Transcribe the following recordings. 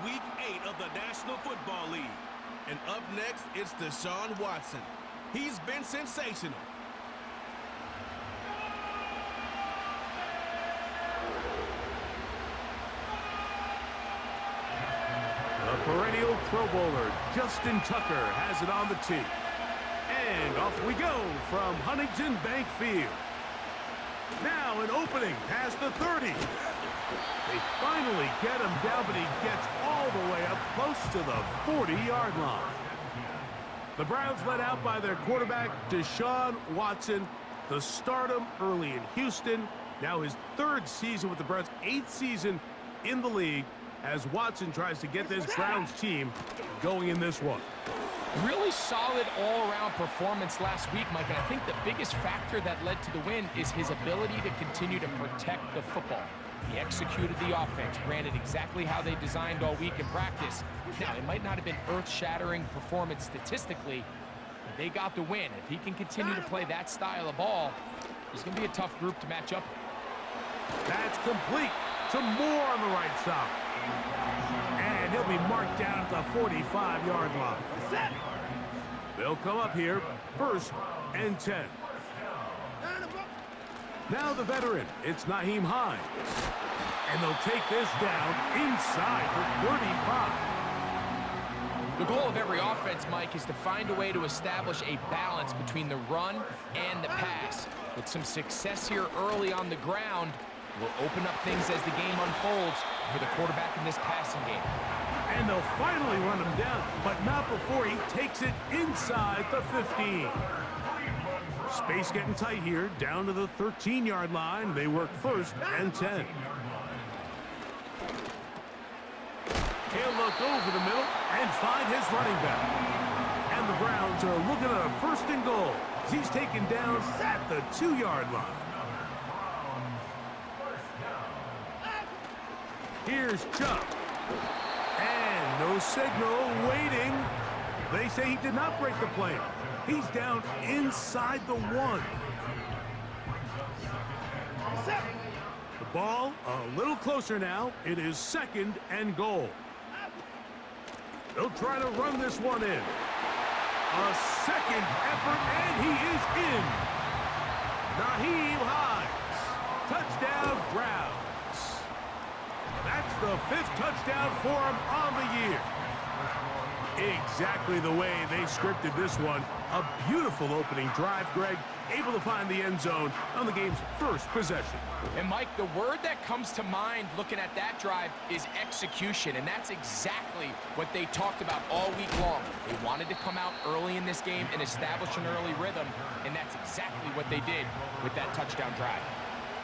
Week 8 of the National Football League. And up next, it's Deshaun Watson. He's been sensational. The perennial Pro Bowler, Justin Tucker, has it on the tee. And off we go from Huntington Bank Field. Now an opening past the 30. They finally get him down, but he gets all the way up close to the 40-yard line. The Browns led out by their quarterback, Deshaun Watson, the stardom early in Houston. Now his 3rd season with the Browns, 8th season in the league, as Watson tries to get this Browns team going in this one. Really solid all-around performance last week, Mike, and I think the biggest factor that led to the win is his ability to continue to protect the football. He executed the offense, ran it exactly how they designed all week in practice. Now, it might not have been earth-shattering performance statistically, but they got the win. If he can continue to play that style of ball, it's going to be a tough group to match up with. That's complete. Some more on the right side. And he'll be marked down at the 45-yard line. They'll come up here, 1st and 10. Now the veteran, it's Nyheim Hines. And they'll take this down inside the 35. The goal of every offense, Mike, is to find a way to establish a balance between the run and the pass. With some success here early on the ground, will open up things as the game unfolds for the quarterback in this passing game. And they'll finally run him down, but not before he takes it inside the 15. Space getting tight here, down to the 13-yard line. They work 1st and 10. He'll look over the middle and find his running back. And the Browns are looking at a 1st and goal. He's taken down at the 2-yard line. Here's Chubb. And no signal, waiting. They say he did not break the play. He's down inside the 1. The ball a little closer now. It is 2nd and goal. They'll try to run this one in. A second effort, and he is in. Nyheim Hines. Touchdown, Browns. That's the 5th touchdown for him on the year. Exactly the way they scripted this one. A beautiful opening drive, Greg. Able to find the end zone on the game's 1st possession. And, Mike, the word that comes to mind looking at that drive is execution, and that's exactly what they talked about all week long. They wanted to come out early in this game and establish an early rhythm, and that's exactly what they did with that touchdown drive.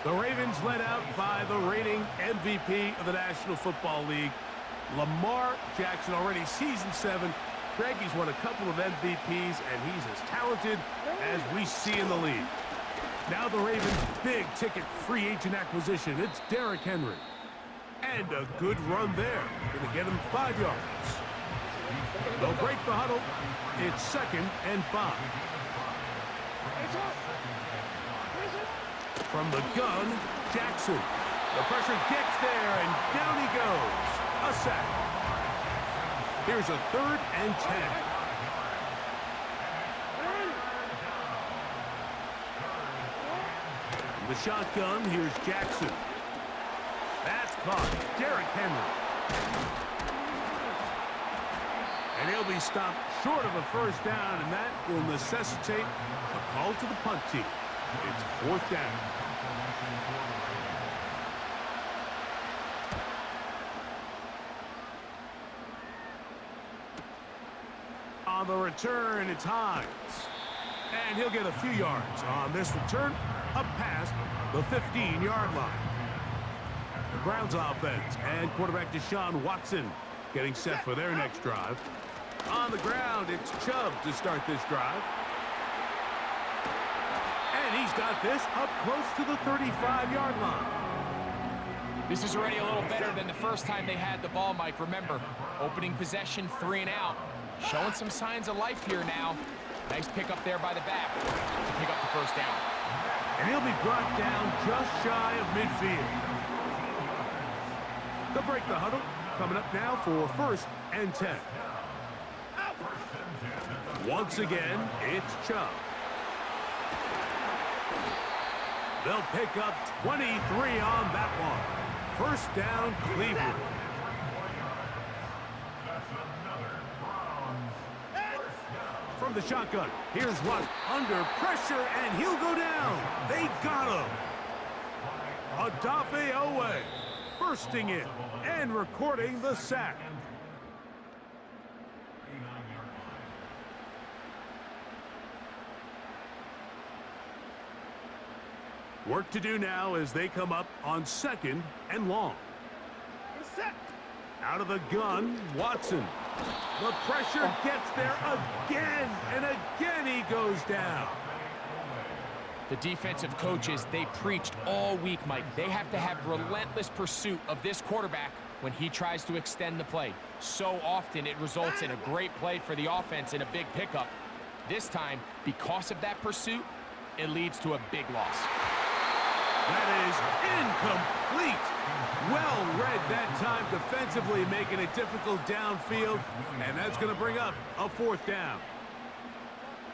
The Ravens led out by the reigning MVP of the National Football League, Lamar Jackson, already season 7. Greg, he's won a couple of MVPs, and he's as talented as we see in the league. Now the Ravens' big-ticket free agent acquisition. It's Derrick Henry. And a good run there. Going to get him 5 yards. They'll break the huddle. It's 2nd and 5. From the gun, Jackson. The pressure gets there, and down he goes. A sack. Here's a 3rd and 10. The shotgun, here's Jackson. That's caught. Derrick Henry. And he'll be stopped short of a 1st down, and that will necessitate a call to the punt team. It's 4th down. On the return, it's Hines. And he'll get a few yards on this return, up past the 15-yard line. The Browns offense and quarterback Deshaun Watson getting set for their next drive. On the ground, it's Chubb to start this drive. And he's got this up close to the 35-yard line. This is already a little better than the first time they had the ball, Mike. Remember, opening possession, 3 and out. Showing some signs of life here now. Nice pick up there by the back to pick up the 1st down. And he'll be brought down just shy of midfield. They'll break the huddle. coming up now for 1st and 10. Once again, it's Chubb. They'll pick up 23 on that one. 1st down, Cleveland. From the shotgun, here's one under pressure, and he'll go down. They got him. Odafe Owe bursting in and recording the sack. Work to do now as they come up on 2nd and long. Out of the gun, Watson. The pressure gets there again, and again he goes down. The defensive coaches, they preached all week, Mike. They have to have relentless pursuit of this quarterback when he tries to extend the play. So often it results in a great play for the offense and a big pickup. This time, because of that pursuit, it leads to a big loss. That is incomplete. Well read that time defensively, making it difficult downfield, and that's going to bring up a 4th down.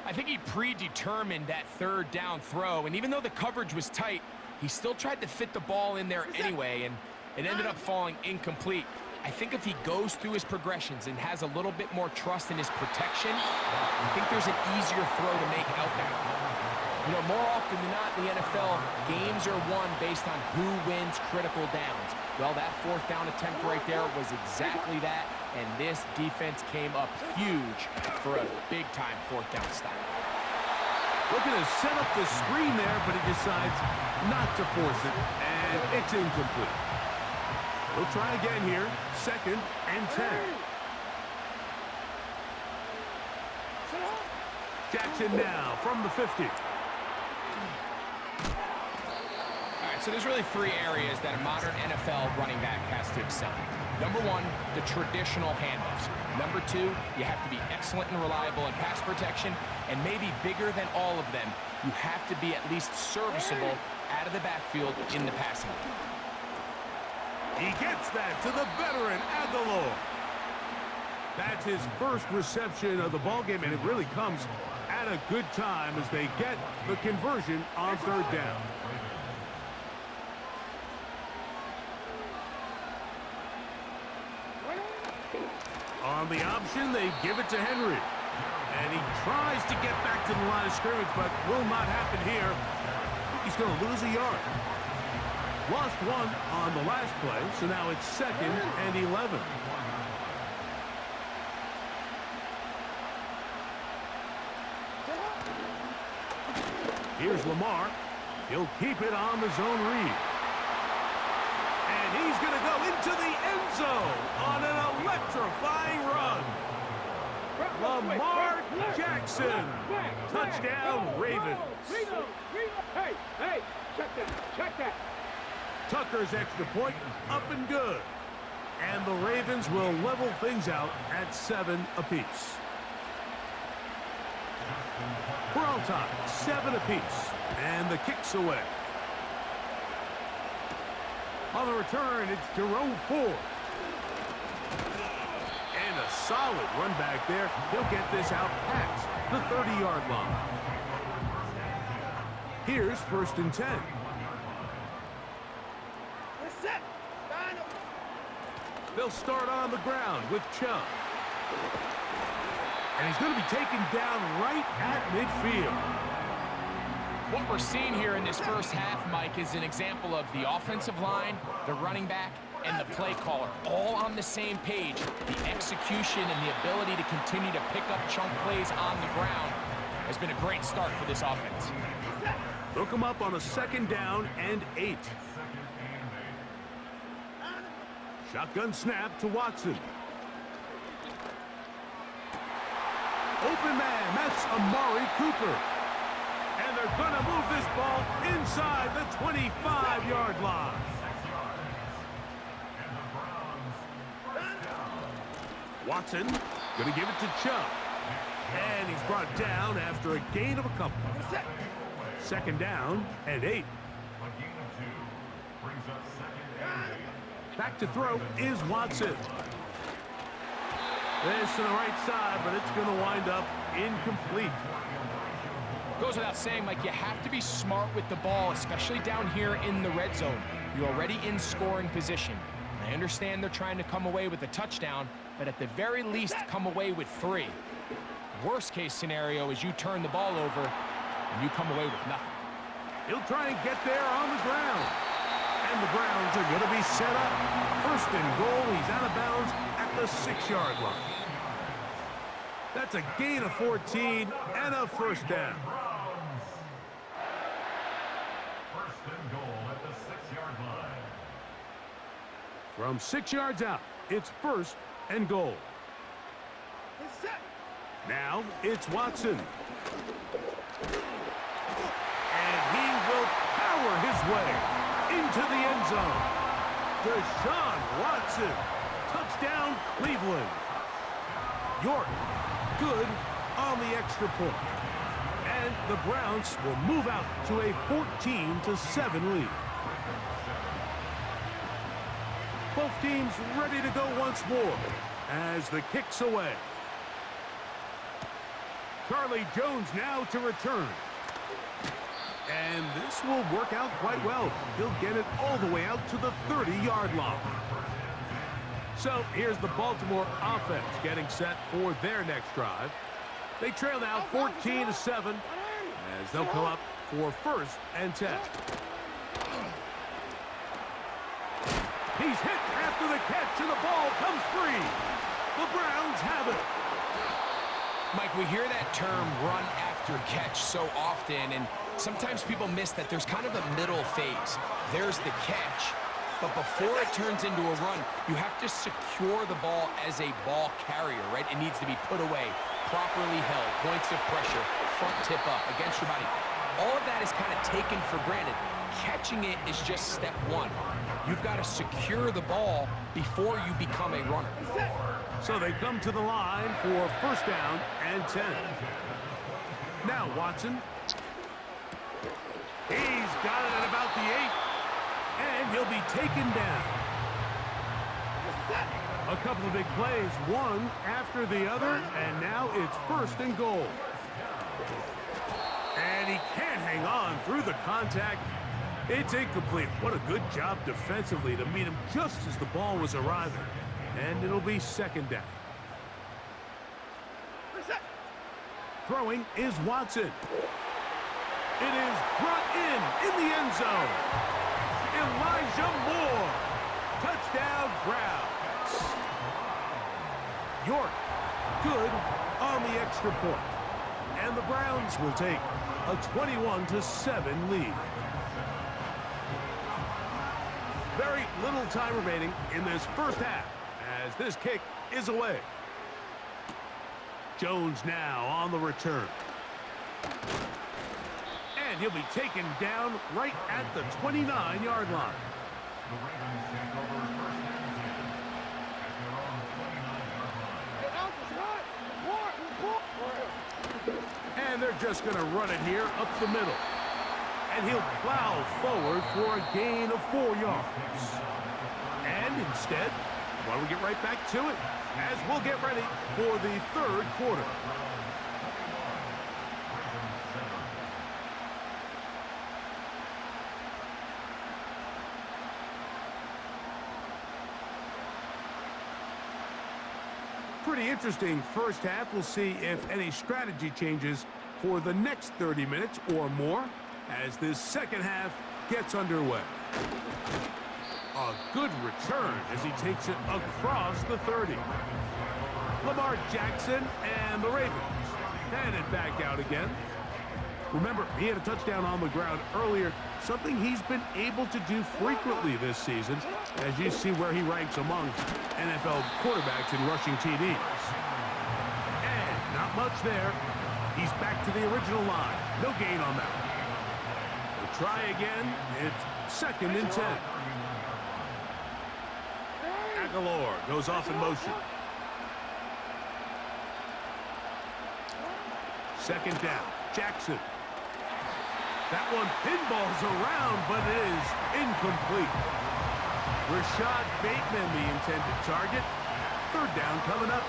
I think he predetermined that 3rd down throw, and even though the coverage was tight, he still tried to fit the ball in there anyway, and it ended up falling incomplete. I think if he goes through his progressions and has a little bit more trust in his protection, I think there's an easier throw to make out there. You know, more often than not in the NFL, games are won based on who wins critical downs. Well, that 4th down attempt right there was exactly that, and this defense came up huge for a big-time 4th down stop. Looking to set up the screen there, but he decides not to force it, and it's incomplete. We'll try again here, 2nd and 10. Jackson now from the 50. So there's really 3 areas that a modern NFL running back has to excel in. Number 1, the traditional handoffs. Number 2, you have to be excellent and reliable in pass protection. And maybe bigger than all of them, you have to be at least serviceable out of the backfield in the passing game. He gets that to the veteran Aguilar. That's his first reception of the ballgame, and it really comes at a good time as they get the conversion on 3rd down. On the option, they give it to Henry. And he tries to get back to the line of scrimmage, but will not happen here. He's going to lose a yard. Lost 1 on the last play, so now it's 2nd and 11. Here's Lamar. He'll keep it on the zone read. And he's going to go into the end zone on an electrifying run. Lamar Jackson. Touchdown, Ravens. Hey, check that. Tucker's extra point up and good. And the Ravens will level things out at 7 apiece. We're on top, 7 apiece. And the kick's away. On the return, it's Jerome Ford. And a solid run back there. He'll get this out past the 30-yard line. Here's 1st and 10. They'll start on the ground with Chubb. And he's going to be taken down right at midfield. What we're seeing here in this first half, Mike, is an example of the offensive line, the running back, and the play caller all on the same page. The execution and the ability to continue to pick up chunk plays on the ground has been a great start for this offense. They'll come up on a 2nd down and 8. Shotgun snap to Watson. Open man, that's Amari Cooper. And they're going to move this ball inside the 25-yard line. Watson going to give it to Chubb. And he's brought down after a gain of a couple. 2nd down and 8. Back to throw is Watson. This to the right side, but it's going to wind up incomplete. Goes without saying, Mike, you have to be smart with the ball, especially down here in the red zone. You're already in scoring position. I understand they're trying to come away with a touchdown, but at the very least, come away with 3. Worst case scenario is you turn the ball over and you come away with nothing. He'll try and get there on the ground. And the Browns are going to be set up. First and goal, he's out of bounds at the 6-yard line. That's a gain of 14 and a first down. First and goal at the 6-yard line. From 6 yards out, it's first and goal. Now it's Watson. And he will power his way into the end zone. Deshaun Watson. Touchdown, Cleveland. York, good on the extra point. And the Browns will move out to a 14-7 lead. Both teams ready to go once more as the kick's away. Charlie Jones now to return. And this will work out quite well. He'll get it all the way out to the 30-yard line. So here's the Baltimore offense getting set for their next drive. They trail now 14-7 as they'll come up for first and 10. He's hit after the catch, and the ball comes free. The Browns have it. Mike, we hear that term run after catch so often, and sometimes people miss that there's kind of a middle phase. There's the catch, but before it turns into a run, you have to secure the ball as a ball carrier, right? It needs to be put away, properly held, points of pressure, front tip up, against your body. All of that is kind of taken for granted. Catching it is just step one. You've got to secure the ball before you become a runner. So they come to the line for first down and 10. Now Watson. He's got it at about the 8. And he'll be taken down. A couple of big plays, one after the other, and now it's first and goal. And he can't hang on through the contact. It's incomplete. What a good job defensively to meet him just as the ball was arriving. And it'll be second down. Throwing is Watson. It is brought in the end zone. Elijah Moore. Touchdown, Browns. York, good on the extra point. And the Browns will take a 21-7 lead. Very little time remaining in this first half as this kick is away. Jones now on the return. And he'll be taken down right at the 29-yard line. The Ravens take over first and 10 at their own 29-yard line. And they're just going to run it here up the middle. And he'll plow forward for a gain of 4 yards. And instead, why don't we get right back to it as we'll get ready for the third quarter. Pretty interesting first half. We'll see if any strategy changes for the next 30 minutes or more as this second half gets underway. A good return as he takes it across the 30. Lamar Jackson and the Ravens headed back out again. Remember, he had a touchdown on the ground earlier, something he's been able to do frequently this season, as you see where he ranks among NFL quarterbacks in rushing TDs. And not much there. He's back to the original line. No gain on that one. We'll try again. It's second and 10. Aguilar goes off in motion. Second down. Jackson. That one pinballs around, but it is incomplete. Rashad Bateman, the intended target. Third down coming up.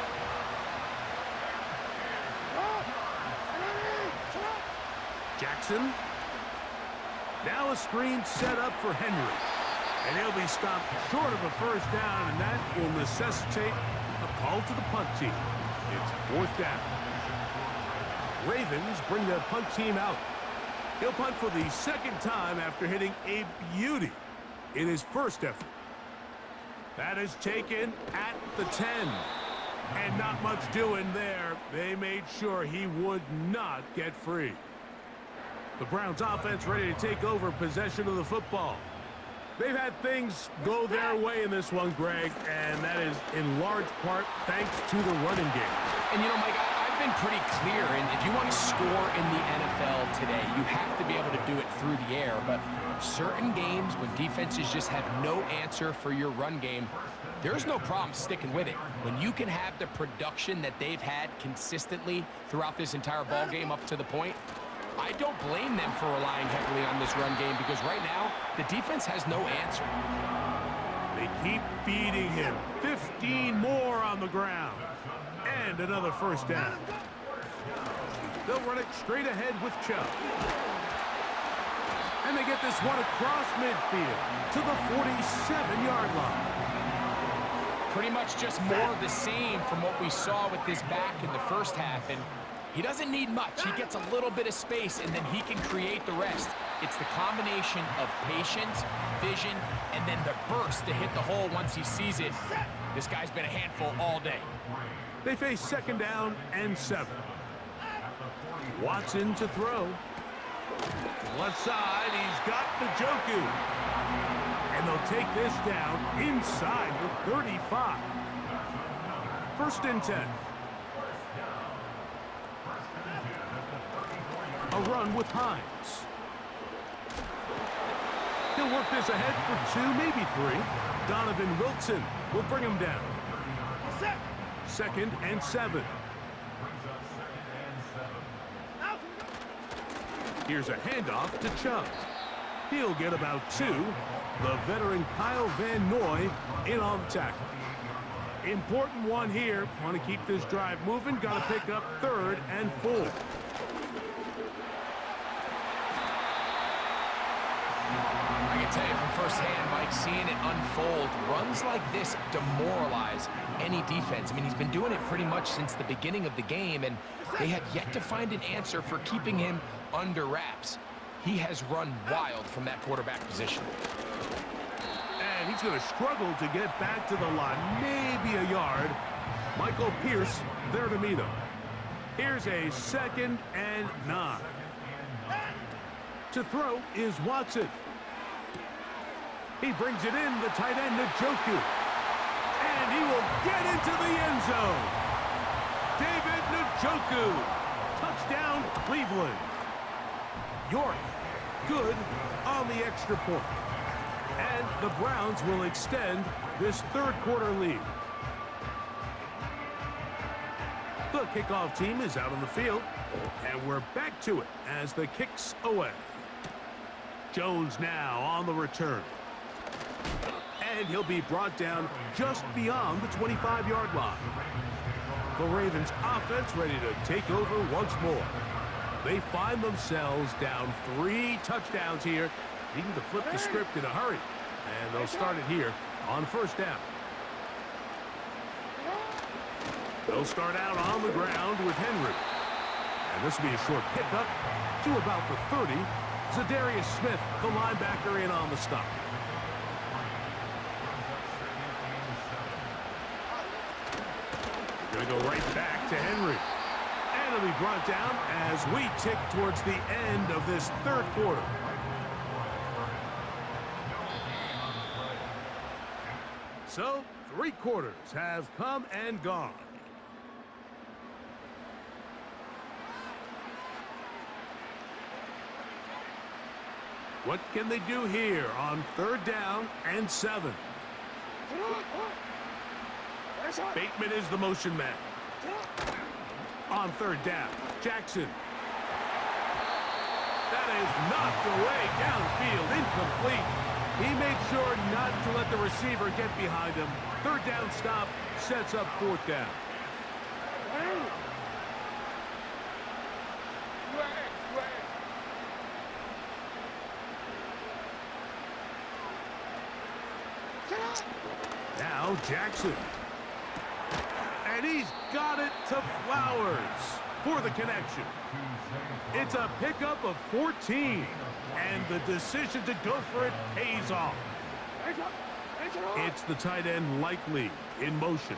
Jackson. Now a screen set up for Henry. And he'll be stopped short of a first down, and that will necessitate a call to the punt team. It's fourth down. Ravens bring the punt team out. He'll punt for the second time after hitting a beauty in his first effort. That is taken at the 10. And not much doing there. They made sure he would not get free. The Browns offense ready to take over possession of the football. They've had things go their way in this one, Greg, and that is in large part thanks to the running game. And you know, Mike, I've been pretty clear, and if you want to score in the NFL today, you have to be able to do it through the air. But certain games when defenses just have no answer for your run game, there's no problem sticking with it. When you can have the production that they've had consistently throughout this entire ball game up to the point, I don't blame them for relying heavily on this run game because right now, the defense has no answer. They keep feeding him. 15 more on the ground. And another first down. They'll run it straight ahead with Chubb. And they get this one across midfield to the 47-yard line. Pretty much just more of the same from what we saw with this back in the first half. And he doesn't need much. He gets a little bit of space, and then he can create the rest. It's the combination of patience, vision, and then the burst to hit the hole once he sees it. This guy's been a handful all day. They face second down and 7. Watson to throw. Left side, he's got Njoku. And they'll take this down inside the 35. First and 10. A run with Hines. He'll work this ahead for 2, maybe 3. Donovan Wilson will bring him down. Second and 7. Here's a handoff to Chubb. He'll get about 2. The veteran Kyle Van Noy in on the tackle. Important one here. Want to keep this drive moving. Got to pick up 3rd and 4. I can tell you from firsthand, Mike, seeing it unfold, runs like this demoralize any defense. I mean, he's been doing it pretty much since the beginning of the game, and they have yet to find an answer for keeping him under wraps. He has run wild from that quarterback position. And he's going to struggle to get back to the line, maybe a yard. Michael Pierce there to meet him. Here's a 2nd and 9. To throw is Watson. He brings it in, the tight end, Njoku. And he will get into the end zone. David Njoku. Touchdown, Cleveland. York, good on the extra point. And the Browns will extend this 3rd quarter lead. The kickoff team is out on the field. And we're back to it as the kick's away. Jones now on the return. And he'll be brought down just beyond the 25-yard line. The Ravens offense ready to take over once more. They find themselves down 3 touchdowns here, needing to flip the script in a hurry. And they'll start it here on first down. They'll start out on the ground with Henry. And this will be a short pickup to about the 30. Zadarius Smith, the linebacker, in on the stop. Going to go right back to Henry. And it'll be brought down as we tick towards the end of this 3rd quarter. So, 3 quarters have come and gone. What can they do here on 3rd down and 7? Bateman is the motion man. On 3rd down, Jackson. That is knocked away downfield, incomplete. He made sure not to let the receiver get behind him. Third down stop sets up fourth down. Now Jackson. And he's got it to Flowers for the connection. It's a pickup of 14. And the decision to go for it pays off. It's the tight end Likely in motion.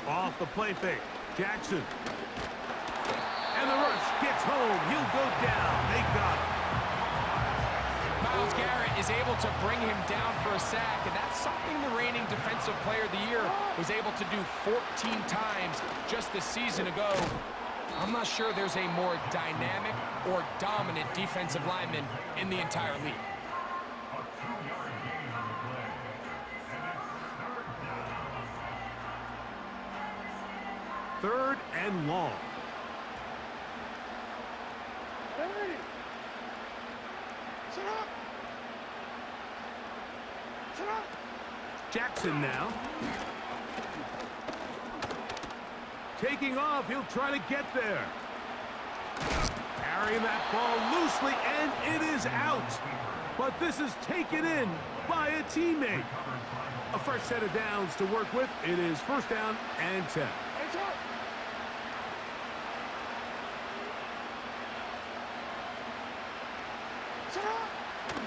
Off the play fake. Jackson. And the rush gets home. He'll go down. They got him. Myles Garrett is able to bring him down for a sack, and that's something the reigning Defensive Player of the Year was able to do 14 times just a season ago. I'm not sure there's a more dynamic or dominant defensive lineman in the entire league. Third and long. Jackson now. Taking off, he'll try to get there. Carrying that ball loosely, and it is out. But this is taken in by a teammate. A fresh set of downs to work with. It is first down and 10.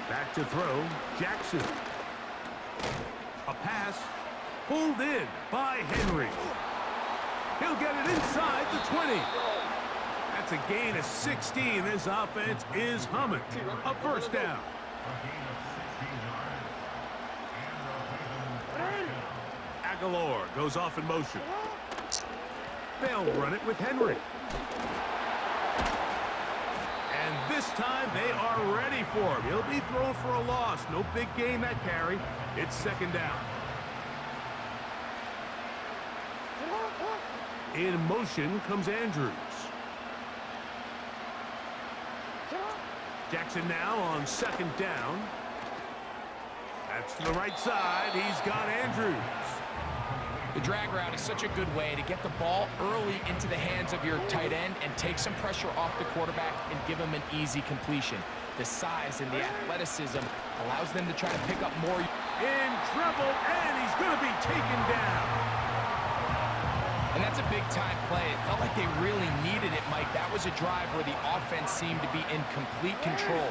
Back to throw, Jackson. A pass pulled in by Henry. He'll get it inside the 20. That's a gain of 16. This offense is humming. A first down. Aguilar goes off in motion. They'll run it with Henry. And this time they are ready for him. He'll be thrown for a loss. No big gain that carry. It's second down. In motion comes Andrews. Jackson now on second down. That's to the right side. He's got Andrews. The drag route is such a good way to get the ball early into the hands of your tight end and take some pressure off the quarterback and give him an easy completion. The size and the athleticism allows them to try to pick up more. In trouble, and he's going to be taken down. And that's a big-time play. It felt like they really needed it, Mike. That was a drive where the offense seemed to be in complete control.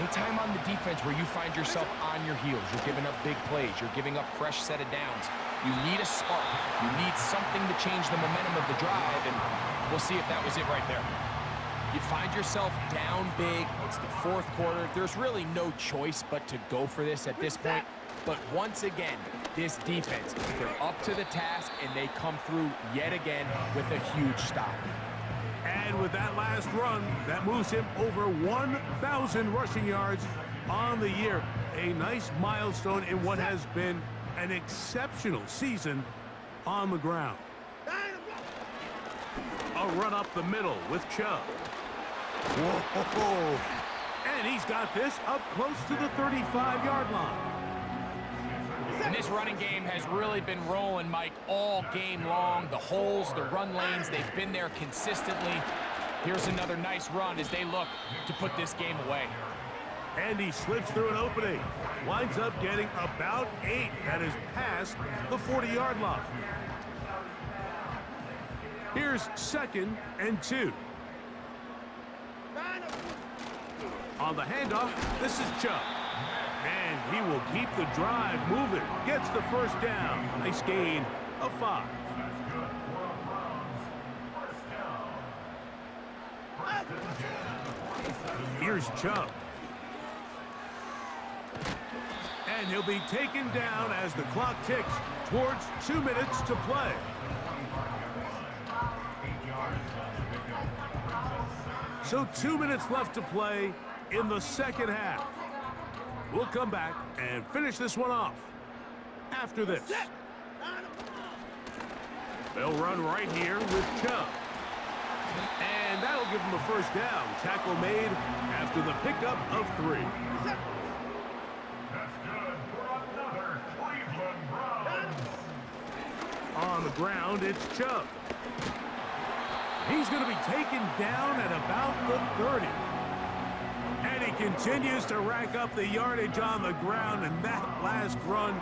Anytime on the defense where you find yourself on your heels, you're giving up big plays, you're giving up fresh set of downs, you need a spark. You need something to change the momentum of the drive, and we'll see if that was it right there. You find yourself down big. It's the fourth quarter. There's really no choice but to go for this at this point. But once again, this defense, they're up to the task, and they come through yet again with a huge stop. And with that last run, that moves him over 1,000 rushing yards on the year. A nice milestone in what has been an exceptional season on the ground. A run up the middle with Chubb. Whoa! And he's got this up close to the 35-yard line. And this running game has really been rolling, Mike, all game long. The holes, the run lanes, they've been there consistently. Here's another nice run as they look to put this game away. And he slips through an opening. Winds up getting about 8. That is past the 40-yard line. Here's second and 2. On the handoff, this is Chubb. And he will keep the drive moving. Gets the first down. Nice gain of 5. Here's Chubb. And he'll be taken down as the clock ticks towards 2 minutes to play. So 2 minutes left to play in the second half. We'll come back and finish this one off after this. They'll run right here with Chubb. And that'll give him the first down. Tackle made after the pickup of 3. That's good for another Cleveland Browns. On the ground, it's Chubb. He's going to be taken down at about the 30. And he continues to rack up the yardage on the ground, and that last run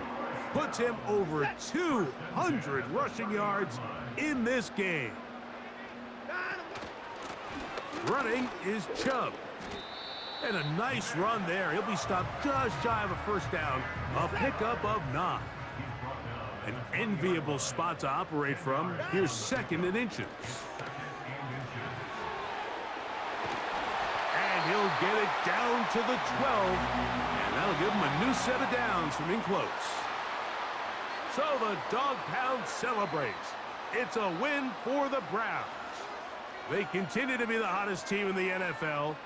puts him over 200 rushing yards in this game. Running is Chubb. And a nice run there. He'll be stopped just shy of a first down. A pickup of 9. An enviable spot to operate from. Here's 2nd and inches. And he'll get it down to the 12. And that'll give him a new set of downs from in close. So the Dog Pound celebrates. It's a win for the Browns. They continue to be the hottest team in the NFL.